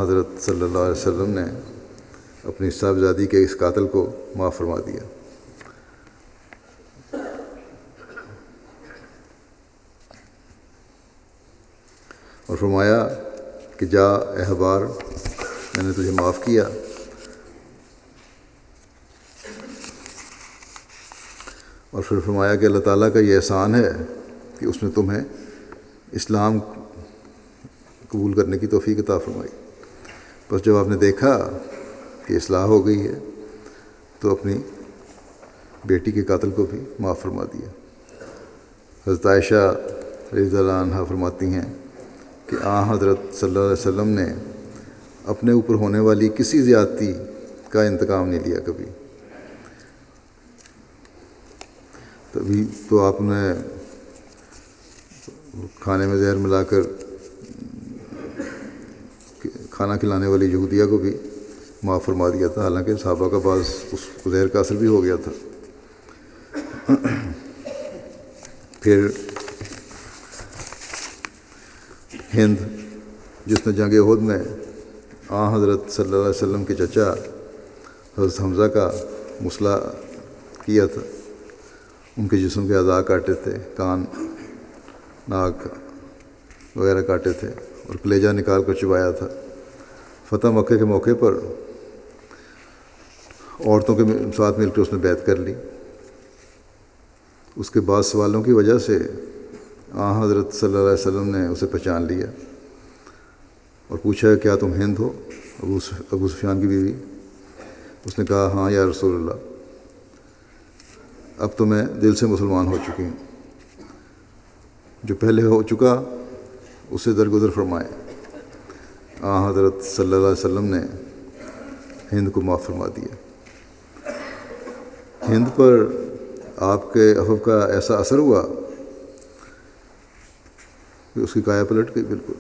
حضرت صلی اللہ علیہ وسلم نے اپنی صاحبزادی کے اس قاتل کو معاف فرما دیا۔ اور فرمایا کہ جا اے حبار، میں نے تجھے معاف کیا، اور پھر فرمایا کہ اللہ تعالیٰ کا یہ احسان ہے کہ اس نے تمہیں اسلام قبول کرنے کی توفیق عطا فرمائی۔ بس جب آپ نے دیکھا کہ اصلاح ہو گئی ہے تو اپنی بیٹی کے قاتل کو بھی معاف فرما دیا۔ حضرت عائشہ رضی اللہ عنہا فرماتی ہیں کہ حضرت صلی اللہ علیہ وسلم نے اپنے اوپر ہونے والی کسی زیادتی کا انتقام نہیں لیا کبھی۔ تبھی تو آپ نے کھانے میں زہر ملا کر کھانا کھلانے والی یہودیہ کو بھی معاف فرما دیا تھا، حالانکہ صحابہ کا بعض اس کو زہر کا اثر بھی ہو گیا تھا۔ پھر ہند، جس نے جنگ احد میں حضرت صلی اللہ علیہ وسلم کے چچا حضرت حمزہ کا مسئلہ کیا تھا، ان کے جسم کے اعضاء کاٹے تھے، کان، ناک وغیرہ کاٹے تھے اور کلیجہ نکال کر چبایا تھا۔ فتح مکہ کے موقع پر عورتوں کے ساتھ مل کر اس نے بیعت کر لی۔ اس کے بعد سوالوں کی وجہ سے حضرت صلی اللہ علیہ وسلم نے اسے پہچان لیا اور پوچھا کیا تم ہند ہو، ابو سفیان کی بیوی؟ اس نے کہا ہاں یا رسول اللہ، اب تو میں دل سے مسلمان ہو چکی ہوں، جو پہلے ہو چکا اسے درگزر فرمائے۔ حضرت صلی اللہ علیہ وسلم نے ہند کو معاف فرما دیا۔ ہند پر آپ کے عفو کا ایسا اثر ہوا کہ اس کی کایا پلٹ گئی، بالکل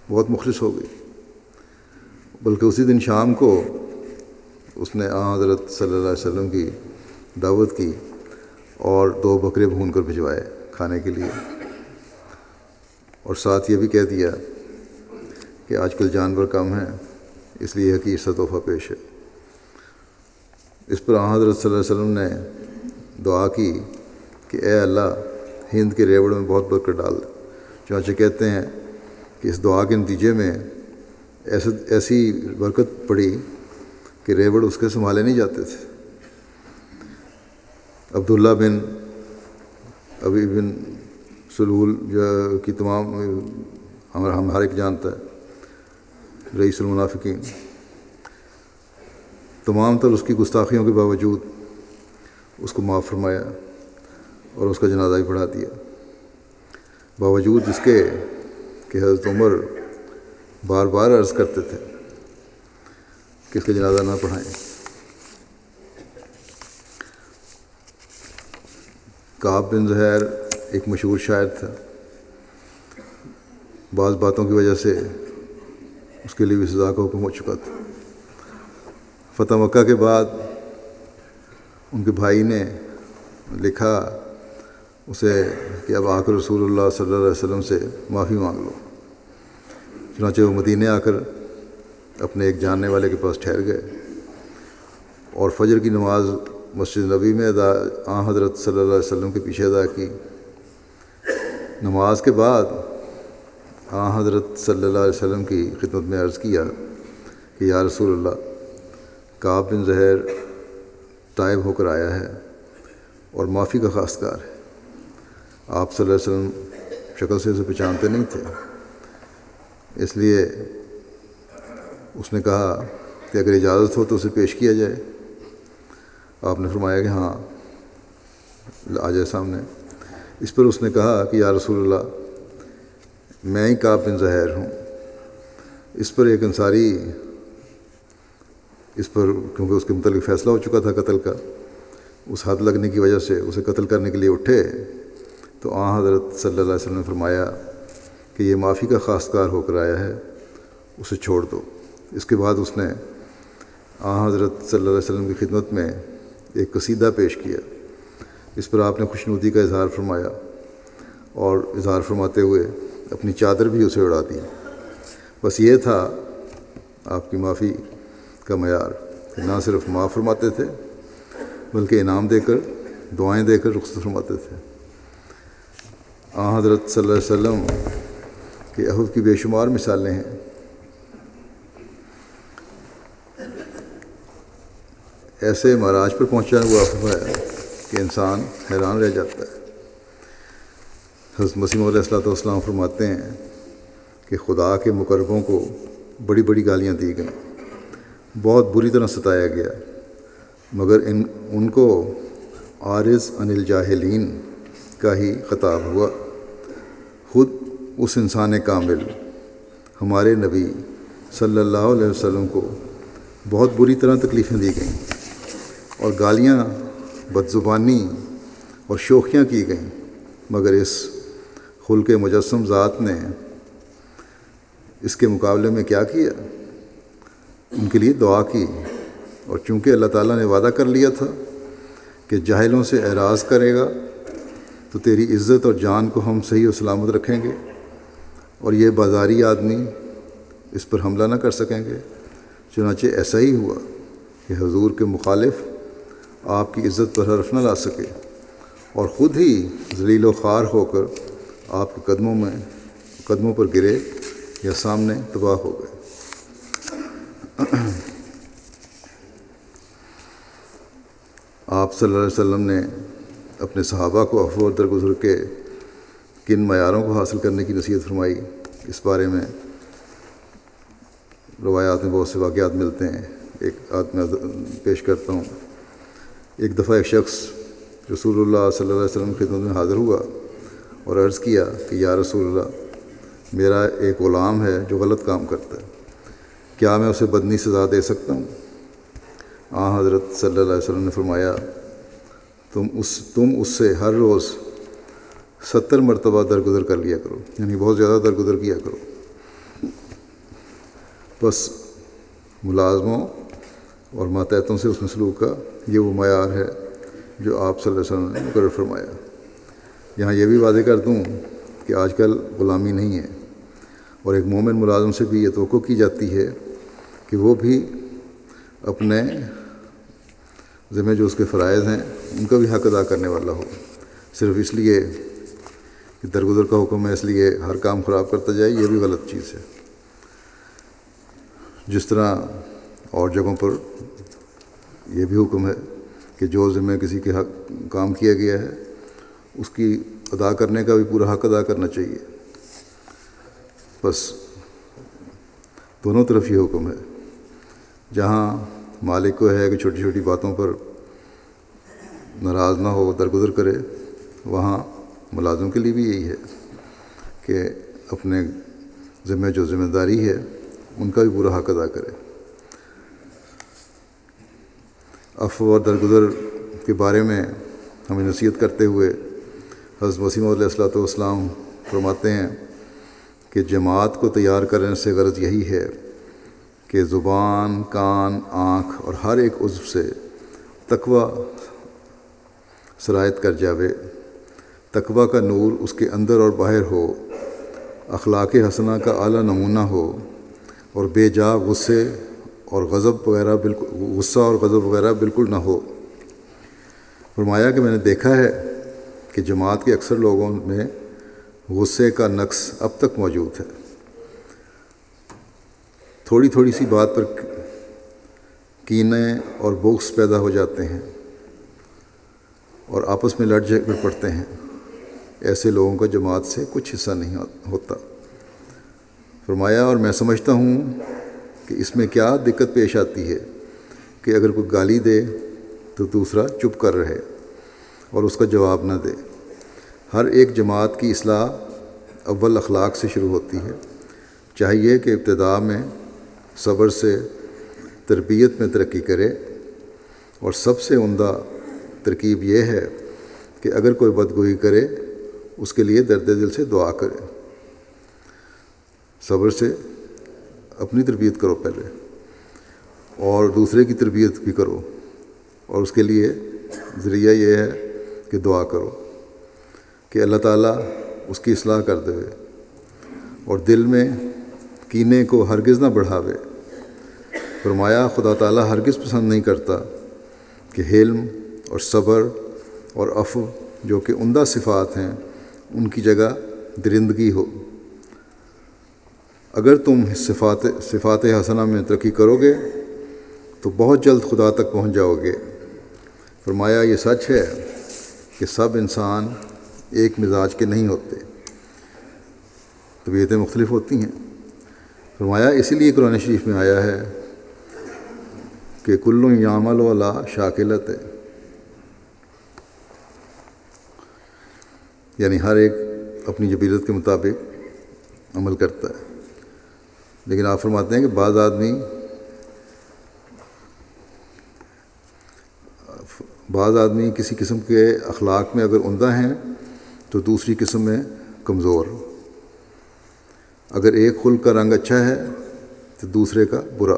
بہت مخلص ہو گئی۔ بلکہ اسی دن شام کو اس نے حضرت صلی اللہ علیہ وسلم کی دعوت کی اور 2 بکرے بھون کر بھجوائے کھانے کے لیے، اور ساتھ یہ بھی کہہ دیا کہ آج کل جانور کم ہیں، اس لیے کہ اس سے تحفہ پیش ہے۔ اس پر حضرت صلی اللہ علیہ وسلم نے دعا کی کہ اے اللہ ہند کے ریوڑ میں بہت برکت ڈال دے۔ چنانچہ کہتے ہیں کہ اس دعا کے نتیجے میں ایسی برکت پڑی کہ ریوڑ اس کے سنبھالے نہیں جاتے تھے۔ عبداللہ بن ابی بن سلول کی تمام ہم ہر ایک جانتا ہے، رئیس المنافقین، تمام تر اس کی گستاخیوں کے باوجود اس کو معاف فرمایا اور اس کا جنازہ بھی پڑھا دیا، باوجود اس کے کہ حضرت عمر بار بار عرض کرتے تھے کہ اس کا جنازہ نہ پڑھائیں۔ کعب بن زہیر ایک مشہور شاعر تھا، بعض باتوں کی وجہ سے اس کے لیے بھی سزا کا حکم ہو چکا تھا۔ فتح مکہ کے بعد ان کے بھائی نے لکھا اسے کہ اب آ کر رسول اللہ صلی اللہ علیہ وسلم سے معافی مانگ لو۔ چنانچہ وہ مدینے آ کر اپنے ایک جاننے والے کے پاس ٹھہر گئے اور فجر کی نماز مسجد نبی میں حضرت صلی اللہ علیہ وسلم کے پیچھے ادا کی۔ نماز کے بعد حضرت صلی اللہ علیہ وسلم کی خدمت میں عرض کیا کہ یا رسول اللہ، کعب بن زہیر تائب ہو کر آیا ہے اور معافی کا خواستگار ہے۔ آپ صلی اللہ علیہ وسلم شکل سے اسے پہچانتے نہیں تھے، اس لیے اس نے کہا کہ اگر اجازت ہو تو اسے پیش کیا جائے۔ آپ نے فرمایا کہ ہاں آ جائے سامنے۔ اس پر اس نے کہا کہ یا رسول اللہ، میں ہی کعب بن زہیر ہوں۔ اس پر ایک انصاری کیونکہ اس کے متعلق فیصلہ ہو چکا تھا قتل کا، اس حد لگنے کی وجہ سے اسے قتل کرنے کے لیے اٹھے تو حضرت صلی اللہ علیہ وسلم نے فرمایا کہ یہ معافی کا خواستگار ہو کر آیا ہے، اسے چھوڑ دو۔ اس کے بعد اس نے حضرت صلی اللہ علیہ وسلم کی خدمت میں ایک قصیدہ پیش کیا۔ اس پر آپ نے خوشنودی کا اظہار فرمایا اور اظہار فرماتے ہوئے اپنی چادر بھی اسے اڑا دی۔ بس یہ تھا آپ کی معافی کا معیار کہ نہ صرف معاف فرماتے تھے بلکہ انعام دے کر، دعائیں دے کر رخصت فرماتے تھے۔ حضرت صلی اللہ علیہ وسلم کے عفو کی بے شمار مثالیں ہیں۔ ایسے معراج پر پہنچا ہوا عفو ہے کہ انسان حیران رہ جاتا ہے۔ حضرت مسیح علیہ الصلوۃ والسلام فرماتے ہیں کہ خدا کے مقربوں کو بڑی بڑی گالیاں دی گئیں، بہت بری طرح ستایا گیا، مگر ان کو عارض عن الجاہلین کا ہی خطاب ہوا۔ خود اس انسان کامل ہمارے نبی صلی اللہ علیہ وسلم کو بہت بری طرح تکلیفیں دی گئیں اور گالیاں، بدزبانی اور شوخیاں کی گئیں، مگر اس خلق مجسم ذات نے اس کے مقابلے میں کیا کیا؟ ان کے لیے دعا کی، اور چونکہ اللہ تعالیٰ نے وعدہ کر لیا تھا کہ جاہلوں سے اعراض کرے گا تو تیری عزت اور جان کو ہم صحیح و سلامت رکھیں گے، اور یہ بازاری آدمی اس پر حملہ نہ کر سکیں گے۔ چنانچہ ایسا ہی ہوا کہ حضور کے مخالف آپ کی عزت پر حرف نہ لا سکے، اور خود ہی ذلیل و خوار ہو کر آپ کے قدموں پر گرے یا سامنے تباہ ہو گئے۔ آپ صلی اللہ علیہ وسلم نے اپنے صحابہ کو عفو اور درگزر کے کن معیاروں کو حاصل کرنے کی نصیحت فرمائی، اس بارے میں روایات میں بہت سے واقعات ملتے ہیں۔ ایک میں پیش کرتا ہوں۔ ایک دفعہ ایک شخص رسول اللہ صلی اللہ علیہ وسلم کی خدمت میں حاضر ہوا اور عرض کیا کہ یا رسول اللہ، میرا ایک غلام ہے جو غلط کام کرتا ہے، کیا میں اسے بدنی سزا دے سکتا ہوں؟ حضرت صلی اللہ علیہ وسلم نے فرمایا، تم اس سے ہر روز 70 مرتبہ درگزر کر لیا کرو، یعنی بہت زیادہ درگزر کیا کرو۔ بس ملازموں اور ماتحتوں سے اس سلوک کا یہ وہ معیار ہے جو آپ صلی اللہ علیہ وسلم نے مقرر فرمایا۔ یہاں یہ بھی واضح کر دوں کہ آج کل غلامی نہیں ہے، اور ایک مومن ملازم سے بھی یہ توقع کی جاتی ہے کہ وہ بھی اپنے ذمہ جو اس کے فرائض ہیں ان کا بھی حق ادا کرنے والا ہو۔ صرف اس لیے کہ درگزر کا حکم ہے اس لیے ہر کام خراب کرتا جائے، یہ بھی غلط چیز ہے۔ جس طرح اور جگہوں پر یہ بھی حکم ہے کہ جو ذمہ کسی کے حق کام کیا گیا ہے اس کی ادا کرنے کا بھی پورا حق ادا کرنا چاہیے۔ بس دونوں طرف یہ حکم ہے۔ جہاں مالک کو ہے کہ چھوٹی چھوٹی باتوں پر ناراض نہ ہو، درگزر کرے، وہاں ملازم کے لیے بھی یہی ہے کہ اپنے جو ذمہ داری ہے ان کا بھی پورا حق ادا کرے۔ عفو اور درگزر کے بارے میں ہمیں نصیحت کرتے ہوئے حضرت مسیح علیہ الصلوۃ والسلام فرماتے ہیں کہ جماعت کو تیار کرنے سے غرض یہی ہے کہ زبان، کان، آنکھ اور ہر ایک عضو سے تقوی سرایت کر جاوے، تقوی کا نور اس کے اندر اور باہر ہو، اخلاق حسنہ کا اعلیٰ نمونہ ہو، اور بے جا غصہ اور غضب وغیرہ بالکل نہ ہو۔ فرمایا کہ میں نے دیکھا ہے کہ جماعت کے اکثر لوگوں میں غصے کا نقص اب تک موجود ہے۔ تھوڑی تھوڑی سی بات پر کینے اور بغض پیدا ہو جاتے ہیں اور آپس میں لڑ جھگڑ پڑتے ہیں۔ ایسے لوگوں کا جماعت سے کچھ حصہ نہیں ہوتا۔ فرمایا اور میں سمجھتا ہوں کہ اس میں کیا دقت پیش آتی ہے کہ اگر کوئی گالی دے تو دوسرا چپ کر رہے اور اس کا جواب نہ دے۔ ہر ایک جماعت کی اصلاح اول اخلاق سے شروع ہوتی ہے۔ چاہیے کہ ابتدا میں صبر سے تربیت میں ترقی کرے، اور سب سے عمدہ ترکیب یہ ہے کہ اگر کوئی بدگوئی کرے اس کے لیے درد دل سے دعا کرے۔ صبر سے اپنی تربیت کرو پہلے، اور دوسرے کی تربیت بھی کرو، اور اس کے لیے ذریعہ یہ ہے کہ دعا کرو کہ اللہ تعالیٰ اس کی اصلاح کر دے، اور دل میں کینے کو ہرگز نہ بڑھاوے۔ فرمایا خدا تعالیٰ ہرگز پسند نہیں کرتا کہ حلم اور صبر اور عفو جو کہ عمدہ صفات ہیں ان کی جگہ درندگی ہو۔ اگر تم صفات حسنہ میں ترقی کرو گے تو بہت جلد خدا تک پہنچ جاؤ گے۔ فرمایا یہ سچ ہے کہ سب انسان ایک مزاج کے نہیں ہوتے، طبیعتیں مختلف ہوتی ہیں۔ فرمایا اسی لیے قرآن شریف میں آیا ہے کہ کل یعمل علی شاکلت ہے، یعنی ہر ایک اپنی جبلت کے مطابق عمل کرتا ہے۔ لیکن آپ فرماتے ہیں کہ بعض آدمی کسی قسم کے اخلاق میں اگر عمدہ ہیں تو دوسری قسم میں کمزور، اگر ایک خلق کا رنگ اچھا ہے تو دوسرے کا برا۔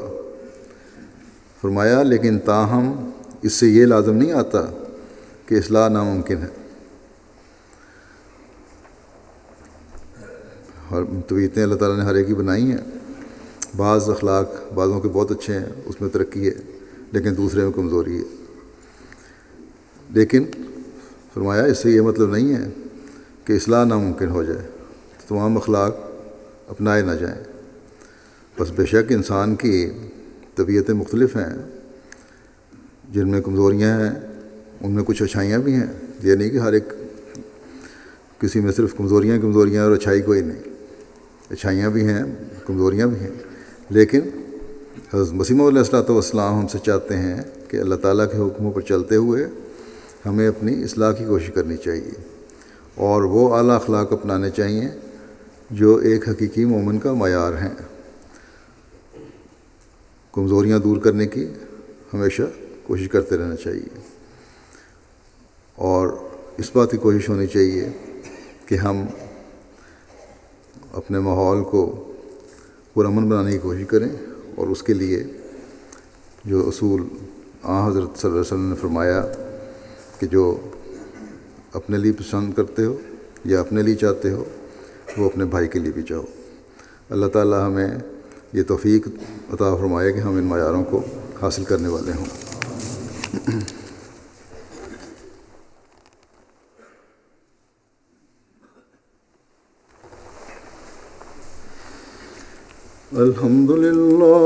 فرمایا لیکن تاہم اس سے یہ لازم نہیں آتا کہ اصلاح ناممکن ہے، اور طبیعتیں اللہ تعالیٰ نے ہر ایک کی بنائی ہیں، بعض اخلاق بعضوں کے بہت اچھے ہیں، اس میں ترقی ہے، لیکن دوسرے میں کمزوری ہے۔ لیکن فرمایا اس سے یہ مطلب نہیں ہے کہ اصلاح ناممکن ہو جائے، تمام اخلاق اپنائے نہ جائیں۔ بس بے شک انسان کی طبیعتیں مختلف ہیں، جن میں کمزوریاں ہیں ان میں کچھ اچھائیاں بھی ہیں، یہ نہیں کہ ہر ایک کسی میں صرف کمزوریاں اور اچھائی کوئی نہیں، اچھائیاں بھی ہیں کمزوریاں بھی ہیں۔ لیکن حضرت مسیح موعود علیہ الصلوۃ والسلام ہم سے چاہتے ہیں کہ اللہ تعالیٰ کے حکموں پر چلتے ہوئے ہمیں اپنی اصلاح کی کوشش کرنی چاہیے، اور وہ اعلیٰ اخلاق اپنانے چاہیے جو ایک حقیقی مومن کا معیار ہیں۔ کمزوریاں دور کرنے کی ہمیشہ کوشش کرتے رہنا چاہیے، اور اس بات کی کوشش ہونی چاہیے کہ ہم اپنے ماحول کو پرامن بنانے کی کوشش کریں، اور اس کے لیے جو اصول حضرت صلی اللہ علیہ وسلم نے فرمایا کہ جو اپنے لیے پسند کرتے ہو یا اپنے لیے چاہتے ہو وہ اپنے بھائی کے لیے بھی چاہو۔ اللہ تعالیٰ ہمیں یہ توفیق عطا فرمائے کہ ہم ان معیاروں کو حاصل کرنے والے ہوں۔ الحمد للہ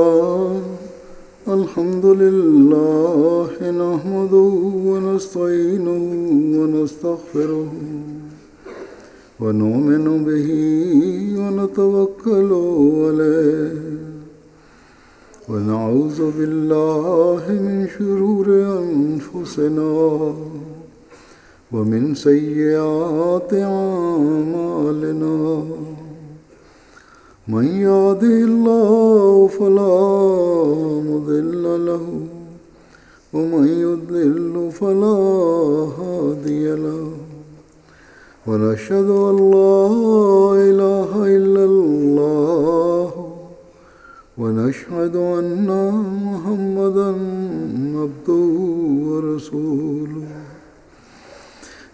نحمده ونستعینه ونستغفره ونؤمن به ونتوکل علیہ ونعوذ باللہ من شرور انفسنا ومن سیئات اعمالنا، من يهده الله فلا مضل له ومن يضلل فلا هادي له، ونشهد أن لا إله إلا الله ونشهد أن محمدا عبده ورسوله۔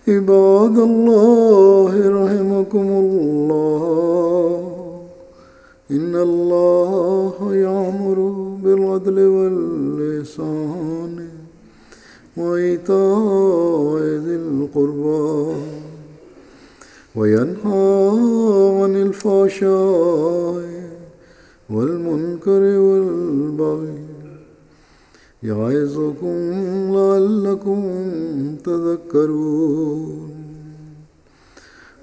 عباد الله رحمكم الله، إن الله يأمر بالعدل والإحسان وإيتاء ذي القربى وينهى عن الفحشاء والمنكر والبغي يعظكم لعلكم تذكرون۔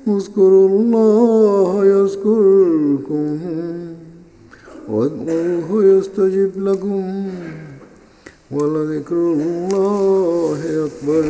اذكروا الله يذكركم وادعوه يستجب لكم ولذكر الله أكبر۔